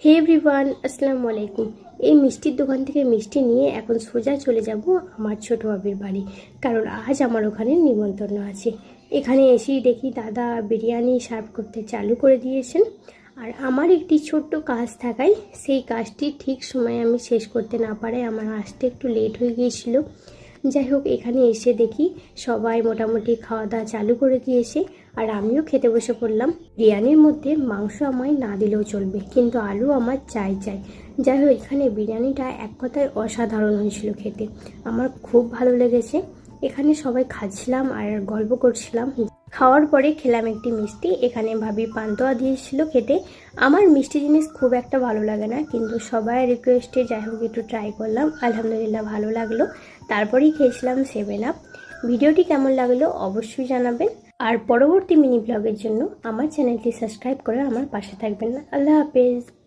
হে everyone, আসসালামু আলাইকুম। এই মিষ্টির দোকান থেকে মিষ্টি নিয়ে এখন সোজা চলে যাব আমার ছোট বাবির বাড়ি, কারণ আজ আমার ওখানে নিমন্ত্রণ আছে। এখানে এসেই দেখি দাদা বিরিয়ানি সার্ভ করতে চালু করে দিয়েছেন। আর আমার একটি ছোট্ট কাজ থাকায় সেই কাজটি ঠিক সময়ে আমি শেষ করতে না পারায় আমার আসতে একটু লেট হয়ে গিয়েছিল। যাই হোক, এখানে এসে দেখি সবাই মোটামুটি খাওয়া দাওয়া চালু করে দিয়েছে, আর আমিও খেতে বসে পড়লাম। বিরিয়ানির মধ্যে মাংস আমায় না দিলেও চলবে, কিন্তু আলু আমার চাই। যাই হোক, এখানে বিরিয়ানিটা এক কথায় অসাধারণ হয়েছিল খেতে, আমার খুব ভালো লেগেছে। এখানে সবাই খাচ্ছিলাম আর গল্প করছিলাম। খাওয়ার পরে খেলাম একটি মিষ্টি। এখানে ভাবি পান্তুয়া দিয়েছিল খেতে। আমার মিষ্টি জিনিস খুব একটা ভালো লাগে না, কিন্তু সবাই রিকোয়েস্টে যাই হোক একটু ট্রাই করলাম, আলহামদুলিল্লাহ ভালো লাগলো। তারপরেই খেয়েছিলাম 7 আপ। ভিডিওটি কেমন লাগলো অবশ্যই জানাবেন, আর পরবর্তী মিনি ব্লগের জন্য আমার চ্যানেলটি সাবস্ক্রাইব করে আমার পাশে থাকবেন। আল্লাহ হাফেজ।